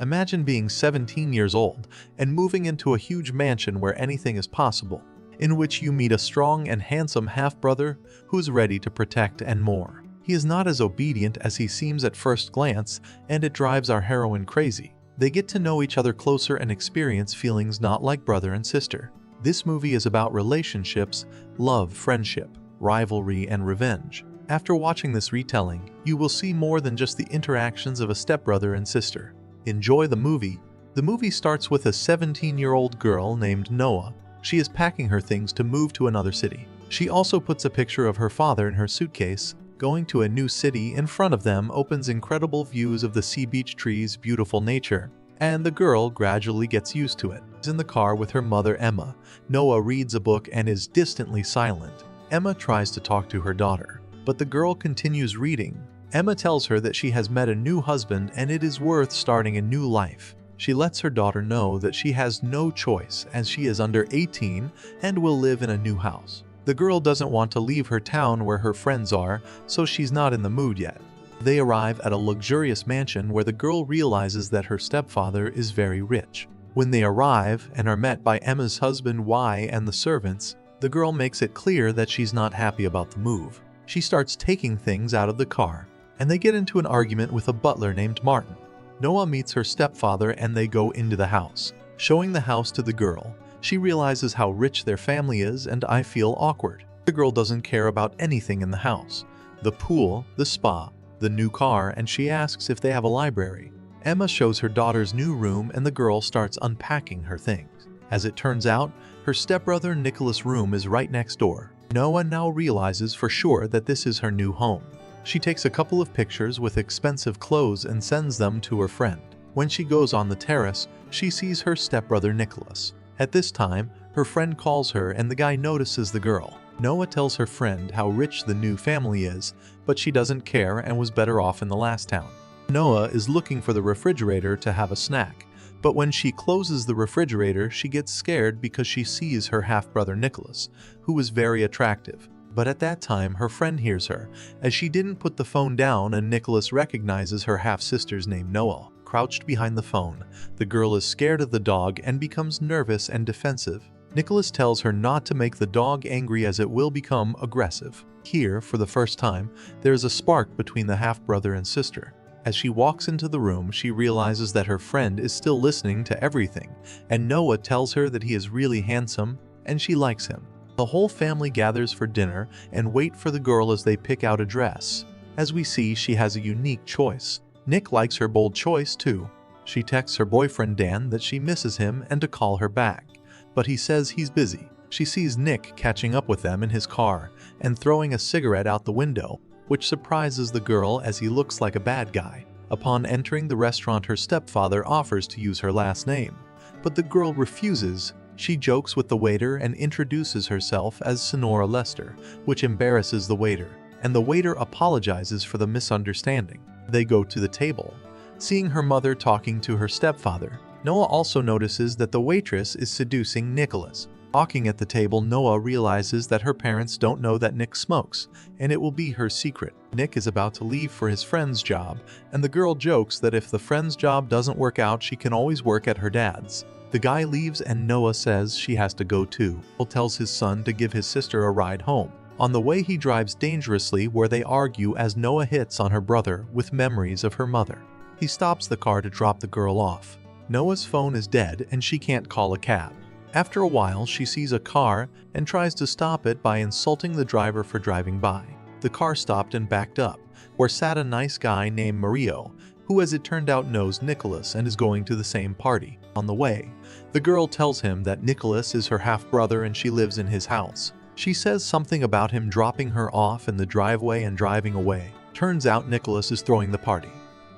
Imagine being 17 years old and moving into a huge mansion where anything is possible, in which you meet a strong and handsome half-brother who's ready to protect and more. He is not as obedient as he seems at first glance, and it drives our heroine crazy. They get to know each other closer and experience feelings not like brother and sister. This movie is about relationships, love, friendship, rivalry, and revenge. After watching this retelling, you will see more than just the interactions of a stepbrother and sister. Enjoy the movie. The movie starts with a 17-year-old girl named Noah. She is packing her things to move to another city. She also puts a picture of her father in her suitcase. Going to a new city in front of them opens incredible views of the sea, beach, trees, beautiful nature, and the girl gradually gets used to it. In the car with her mother Emma, Noah reads a book and is distantly silent. Emma tries to talk to her daughter, but the girl continues reading. Emma tells her that she has met a new husband and it is worth starting a new life. She lets her daughter know that she has no choice as she is under 18 and will live in a new house. The girl doesn't want to leave her town where her friends are, so she's not in the mood yet. They arrive at a luxurious mansion where the girl realizes that her stepfather is very rich. When they arrive and are met by Emma's husband Y and the servants, the girl makes it clear that she's not happy about the move. She starts taking things out of the car, and they get into an argument with a butler named Martin. Noah meets her stepfather and they go into the house. Showing the house to the girl, she realizes how rich their family is, and I feel awkward. The girl doesn't care about anything in the house. The pool, the spa, the new car, and she asks if they have a library. Emma shows her daughter's new room and the girl starts unpacking her things. As it turns out, her stepbrother Nicholas' room is right next door. Noah now realizes for sure that this is her new home. She takes a couple of pictures with expensive clothes and sends them to her friend. When she goes on the terrace, she sees her stepbrother Nicholas. At this time, her friend calls her and the guy notices the girl. Noah tells her friend how rich the new family is, but she doesn't care and was better off in the last town. Noah is looking for the refrigerator to have a snack, but when she closes the refrigerator, she gets scared because she sees her half-brother Nicholas, who is very attractive. But at that time, her friend hears her, as she didn't put the phone down, and Nicholas recognizes her half-sister's name, Noah. Crouched behind the phone, the girl is scared of the dog and becomes nervous and defensive. Nicholas tells her not to make the dog angry as it will become aggressive. Here, for the first time, there is a spark between the half-brother and sister. As she walks into the room, she realizes that her friend is still listening to everything, and Noah tells her that he is really handsome and she likes him. The whole family gathers for dinner and wait for the girl as they pick out a dress. As we see, she has a unique choice. Nick likes her bold choice too. She texts her boyfriend Dan that she misses him and to call her back, but he says he's busy. She sees Nick catching up with them in his car and throwing a cigarette out the window, which surprises the girl as he looks like a bad guy. Upon entering the restaurant, her stepfather offers to use her last name, but the girl refuses. She jokes with the waiter and introduces herself as Sonora Lester, which embarrasses the waiter, and the waiter apologizes for the misunderstanding. They go to the table, seeing her mother talking to her stepfather. Noah also notices that the waitress is seducing Nicholas. Talking at the table, Noah realizes that her parents don't know that Nick smokes, and it will be her secret. Nick is about to leave for his friend's job, and the girl jokes that if the friend's job doesn't work out, she can always work at her dad's. The guy leaves and Noah says she has to go too. He tells his son to give his sister a ride home. On the way, he drives dangerously where they argue as Noah hits on her brother with memories of her mother. He stops the car to drop the girl off. Noah's phone is dead and she can't call a cab. After a while, she sees a car and tries to stop it by insulting the driver for driving by. The car stopped and backed up, where sat a nice guy named Mario, who as it turned out knows Nicholas and is going to the same party. On the way, the girl tells him that Nicholas is her half-brother and she lives in his house. She says something about him dropping her off in the driveway and driving away. Turns out Nicholas is throwing the party.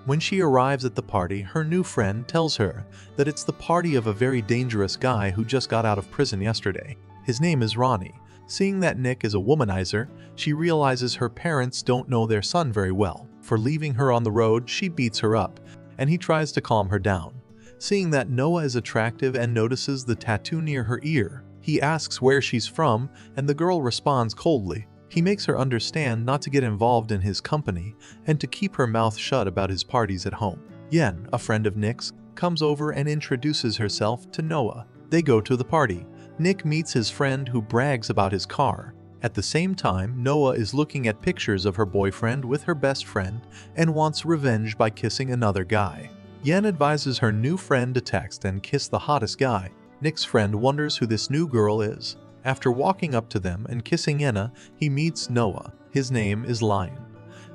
When she arrives at the party, her new friend tells her that it's the party of a very dangerous guy who just got out of prison yesterday. His name is Ronnie. Seeing that Nick is a womanizer, she realizes her parents don't know their son very well. For leaving her on the road, she beats her up, and he tries to calm her down. Seeing that Noah is attractive and notices the tattoo near her ear, he asks where she's from, and the girl responds coldly. He makes her understand not to get involved in his company and to keep her mouth shut about his parties at home. Yen, a friend of Nick's, comes over and introduces herself to Noah. They go to the party. Nick meets his friend who brags about his car. At the same time, Noah is looking at pictures of her boyfriend with her best friend and wants revenge by kissing another guy. Yen advises her new friend to text and kiss the hottest guy. Nick's friend wonders who this new girl is. After walking up to them and kissing Yenna, he meets Noah. His name is Lion.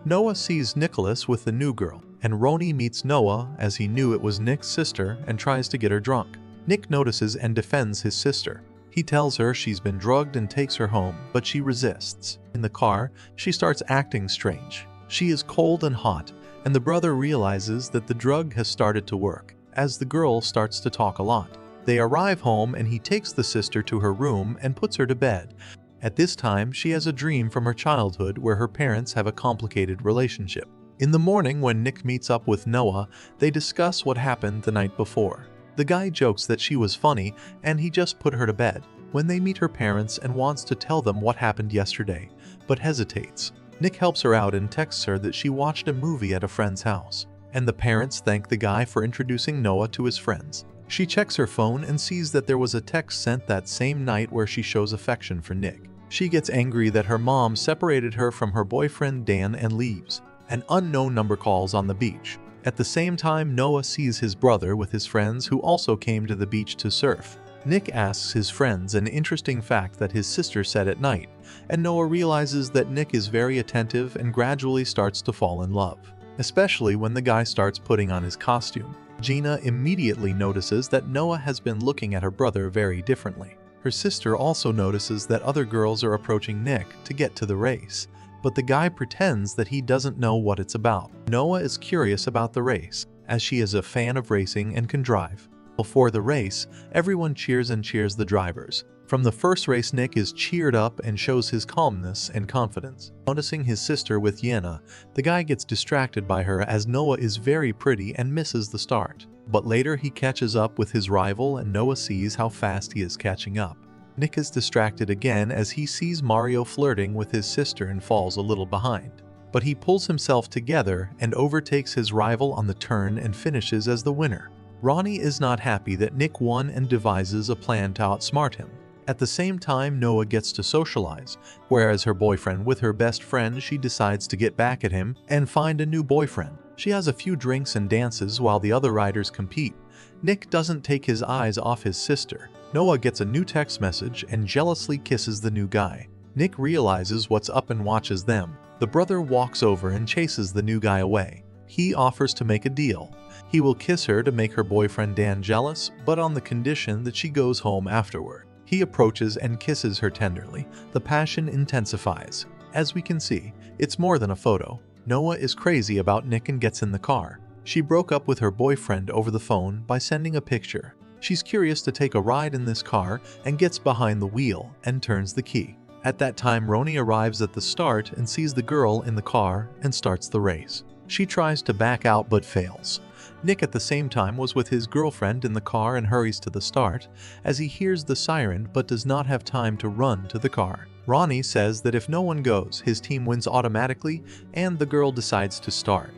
Noah sees Nicholas with the new girl, and Roni meets Noah as he knew it was Nick's sister and tries to get her drunk. Nick notices and defends his sister. He tells her she's been drugged and takes her home, but she resists. In the car, she starts acting strange. She is cold and hot, and the brother realizes that the drug has started to work, as the girl starts to talk a lot. They arrive home and he takes the sister to her room and puts her to bed. At this time, she has a dream from her childhood where her parents have a complicated relationship. In the morning, when Nick meets up with Noah, they discuss what happened the night before. The guy jokes that she was funny and he just put her to bed. When they meet her parents and wants to tell them what happened yesterday, but hesitates. Nick helps her out and texts her that she watched a movie at a friend's house, and the parents thank the guy for introducing Noah to his friends. She checks her phone and sees that there was a text sent that same night where she shows affection for Nick. She gets angry that her mom separated her from her boyfriend Dan and leaves. An unknown number calls on the beach. At the same time, Noah sees his brother with his friends who also came to the beach to surf. Nick asks his friends an interesting fact that his sister said at night, and Noah realizes that Nick is very attentive and gradually starts to fall in love, especially when the guy starts putting on his costume. Gina immediately notices that Noah has been looking at her brother very differently. Her sister also notices that other girls are approaching Nick to get to the race, but the guy pretends that he doesn't know what it's about. Noah is curious about the race, as she is a fan of racing and can drive. Before the race, everyone cheers the drivers. From the first race, Nick is cheered up and shows his calmness and confidence. Noticing his sister with Yenna, the guy gets distracted by her as Noah is very pretty and misses the start. But later he catches up with his rival and Noah sees how fast he is catching up. Nick is distracted again as he sees Mario flirting with his sister and falls a little behind. But he pulls himself together and overtakes his rival on the turn and finishes as the winner. Ronnie is not happy that Nick won and devises a plan to outsmart him. At the same time, Noah gets to socialize, whereas her boyfriend with her best friend, she decides to get back at him and find a new boyfriend. She has a few drinks and dances while the other riders compete. Nick doesn't take his eyes off his sister. Noah gets a new text message and jealously kisses the new guy. Nick realizes what's up and watches them. The brother walks over and chases the new guy away. He offers to make a deal. He will kiss her to make her boyfriend Dan jealous, but on the condition that she goes home afterward. He approaches and kisses her tenderly. The passion intensifies. As we can see, it's more than a photo. Noah is crazy about Nick and gets in the car. She broke up with her boyfriend over the phone by sending a picture. She's curious to take a ride in this car and gets behind the wheel and turns the key. At that time, Roni arrives at the start and sees the girl in the car and starts the race. She tries to back out but fails. Nick at the same time was with his girlfriend in the car and hurries to the start as he hears the siren but does not have time to run to the car. Ronnie says that if no one goes, his team wins automatically and the girl decides to start.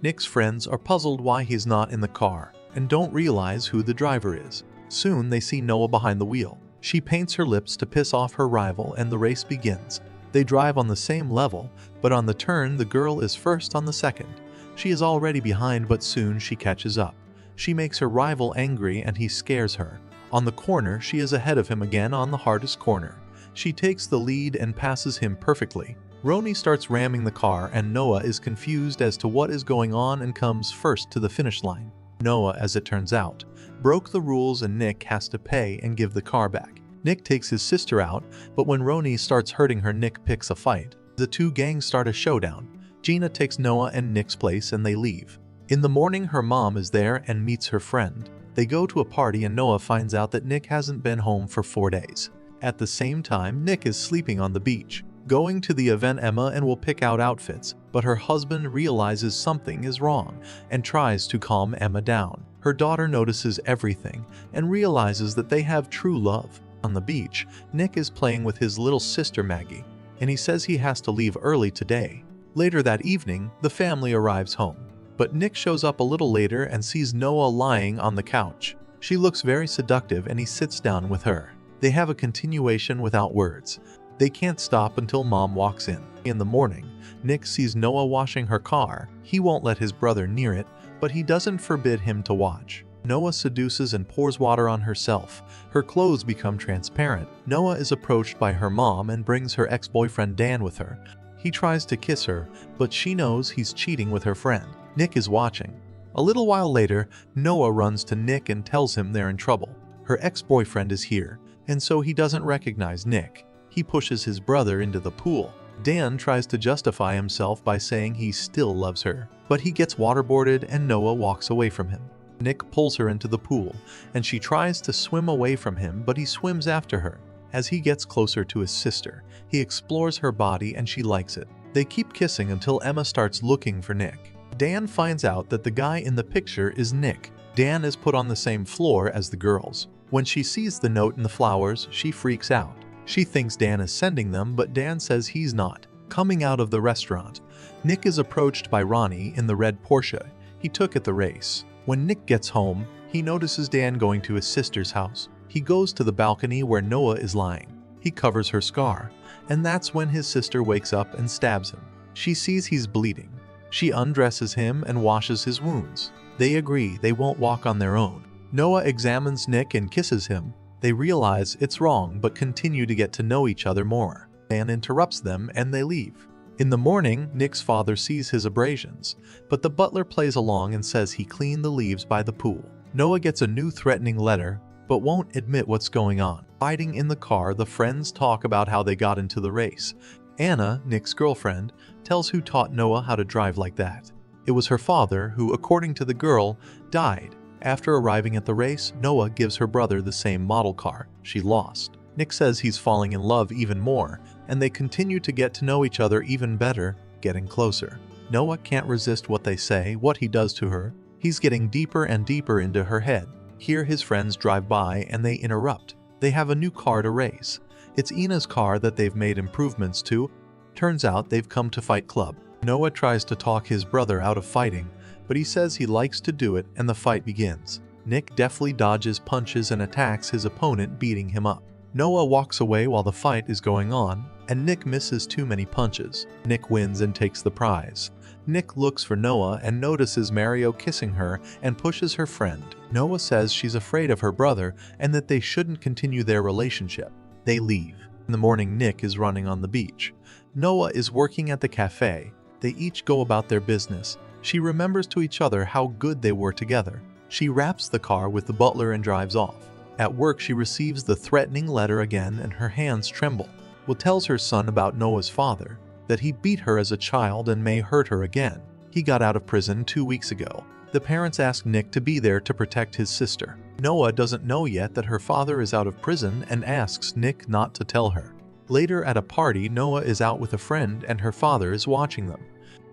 Nick's friends are puzzled why he's not in the car and don't realize who the driver is. Soon they see Noah behind the wheel. She paints her lips to piss off her rival and the race begins. They drive on the same level, but on the turn the girl is first on the second. She is already behind but soon she catches up. She makes her rival angry and he scares her. On the corner she is ahead of him again on the hardest corner. She takes the lead and passes him perfectly. Roni starts ramming the car and Noah is confused as to what is going on and comes first to the finish line. Noah, as it turns out, broke the rules and Nick has to pay and give the car back. Nick takes his sister out, but when Roni starts hurting her, Nick picks a fight. The two gangs start a showdown. Gina takes Noah and Nick's place and they leave. In the morning, her mom is there and meets her friend. They go to a party and Noah finds out that Nick hasn't been home for 4 days. At the same time, Nick is sleeping on the beach. Going to the event, Emma and will pick out outfits, but her husband realizes something is wrong and tries to calm Emma down. Her daughter notices everything and realizes that they have true love. On the beach, Nick is playing with his little sister Maggie, and he says he has to leave early today. Later that evening, the family arrives home. But Nick shows up a little later and sees Noah lying on the couch. She looks very seductive and he sits down with her. They have a continuation without words. They can't stop until Mom walks in. In the morning, Nick sees Noah washing her car. He won't let his brother near it, but he doesn't forbid him to watch. Noah seduces and pours water on herself. Her clothes become transparent. Noah is approached by her mom and brings her ex-boyfriend Dan with her. He tries to kiss her, but she knows he's cheating with her friend. Nick is watching. A little while later, Noah runs to Nick and tells him they're in trouble. Her ex-boyfriend is here, and so he doesn't recognize Nick. He pushes his brother into the pool. Dan tries to justify himself by saying he still loves her, but he gets waterboarded and Noah walks away from him. Nick pulls her into the pool, and she tries to swim away from him, but he swims after her. As he gets closer to his sister, he explores her body and she likes it. They keep kissing until Emma starts looking for Nick. Dan finds out that the guy in the picture is Nick. Dan is put on the same floor as the girls. When she sees the note and the flowers, she freaks out. She thinks Dan is sending them, but Dan says he's not. Coming out of the restaurant, Nick is approached by Ronnie in the red Porsche he took at the race. When Nick gets home, he notices Dan going to his sister's house. He goes to the balcony where Noah is lying. He covers her scar, and that's when his sister wakes up and stabs him. She sees he's bleeding. She undresses him and washes his wounds. They agree they won't walk on their own. Noah examines Nick and kisses him. They realize it's wrong but continue to get to know each other more. Dan interrupts them and they leave. In the morning, Nick's father sees his abrasions, but the butler plays along and says he cleaned the leaves by the pool. Noah gets a new threatening letter, but won't admit what's going on. Hiding in the car, the friends talk about how they got into the race. Anna, Nick's girlfriend, tells who taught Noah how to drive like that. It was her father who, according to the girl, died. After arriving at the race, Noah gives her brother the same model car she lost. Nick says he's falling in love even more, and they continue to get to know each other even better, getting closer. Noah can't resist what they say, what he does to her. He's getting deeper and deeper into her head. Here his friends drive by and they interrupt. They have a new car to race. It's Ina's car that they've made improvements to. Turns out they've come to Fight Club. Noah tries to talk his brother out of fighting, but he says he likes to do it and the fight begins. Nick deftly dodges punches and attacks his opponent, beating him up. Noah walks away while the fight is going on, and Nick misses too many punches. Nick wins and takes the prize. Nick looks for Noah and notices Mario kissing her and pushes her friend. Noah says she's afraid of her brother and that they shouldn't continue their relationship. They leave. In the morning, Nick is running on the beach. Noah is working at the cafe. They each go about their business. She remembers to each other how good they were together. She wraps the car with the butler and drives off. At work, she receives the threatening letter again and her hands tremble. Will tells her son about Noah's father, that he beat her as a child and may hurt her again. He got out of prison 2 weeks ago. The parents ask Nick to be there to protect his sister. Noah doesn't know yet that her father is out of prison and asks Nick not to tell her. Later at a party, Noah is out with a friend and her father is watching them.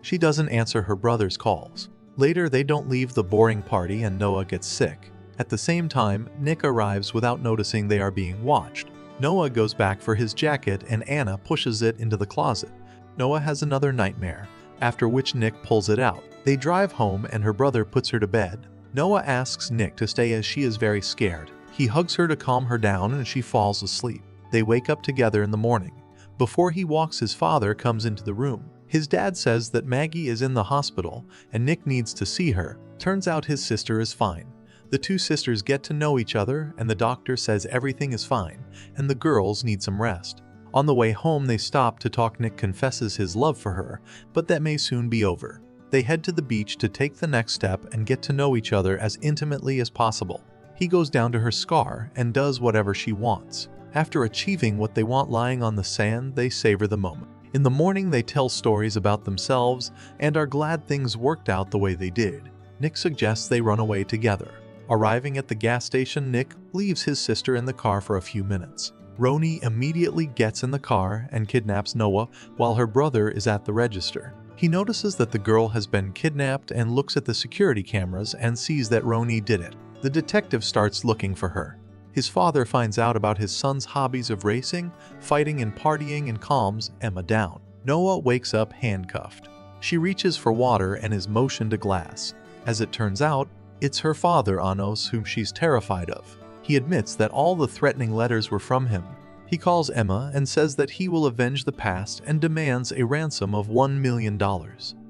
She doesn't answer her brother's calls. Later, they don't leave the boring party and Noah gets sick. At the same time, Nick arrives without noticing they are being watched. Noah goes back for his jacket and Anna pushes it into the closet. Noah has another nightmare, after which Nick pulls it out. They drive home and her brother puts her to bed. Noah asks Nick to stay as she is very scared. He hugs her to calm her down and she falls asleep. They wake up together in the morning. Before he walks, his father comes into the room. His dad says that Maggie is in the hospital and Nick needs to see her. Turns out his sister is fine. The two sisters get to know each other and the doctor says everything is fine and the girls need some rest. On the way home, they stop to talk. Nick confesses his love for her, but that may soon be over. They head to the beach to take the next step and get to know each other as intimately as possible. He goes down to her scar and does whatever she wants. After achieving what they want lying on the sand, they savor the moment. In the morning, they tell stories about themselves and are glad things worked out the way they did. Nick suggests they run away together. Arriving at the gas station, Nick leaves his sister in the car for a few minutes. Roni immediately gets in the car and kidnaps Noah while her brother is at the register. He notices that the girl has been kidnapped and looks at the security cameras and sees that Roni did it. The detective starts looking for her. His father finds out about his son's hobbies of racing, fighting and partying and calms Emma down. Noah wakes up handcuffed. She reaches for water and is motioned to glass. As it turns out, it's her father, Anos, whom she's terrified of. He admits that all the threatening letters were from him. He calls Emma and says that he will avenge the past and demands a ransom of $1 million.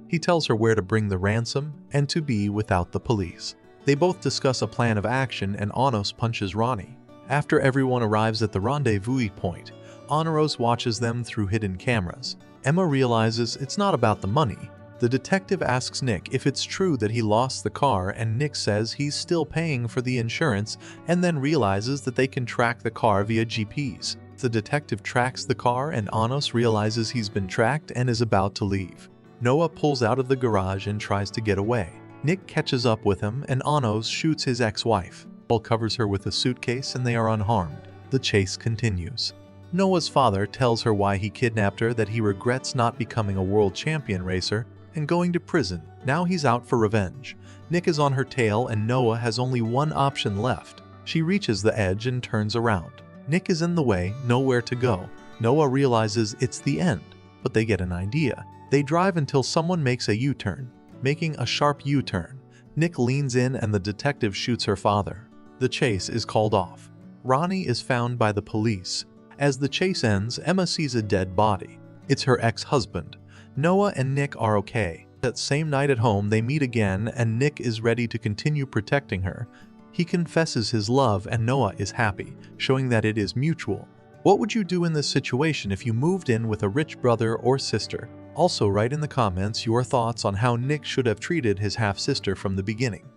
He tells her where to bring the ransom and to be without the police. They both discuss a plan of action and Anos punches Ronnie. After everyone arrives at the rendezvous point, Anos watches them through hidden cameras. Emma realizes it's not about the money. The detective asks Nick if it's true that he lost the car, and Nick says he's still paying for the insurance and then realizes that they can track the car via GPS. The detective tracks the car and Anos realizes he's been tracked and is about to leave. Noah pulls out of the garage and tries to get away. Nick catches up with him and Anos shoots his ex-wife. Paul covers her with a suitcase and they are unharmed. The chase continues. Noah's father tells her why he kidnapped her, that he regrets not becoming a world champion racer and going to prison. Now he's out for revenge. Nick is on her tail and Noah has only one option left. She reaches the edge and turns around. Nick is in the way, nowhere to go. Noah realizes it's the end, but they get an idea. They drive until someone makes a U-turn. Making a sharp U-turn, Nick leans in and the detective shoots her father. The chase is called off. Ronnie is found by the police. As the chase ends, Emma sees a dead body. It's her ex-husband. Noah and Nick are okay. That same night at home, they meet again and Nick is ready to continue protecting her. He confesses his love and Noah is happy, showing that it is mutual. What would you do in this situation if you moved in with a rich brother or sister? Also write in the comments your thoughts on how Nick should have treated his half-sister from the beginning.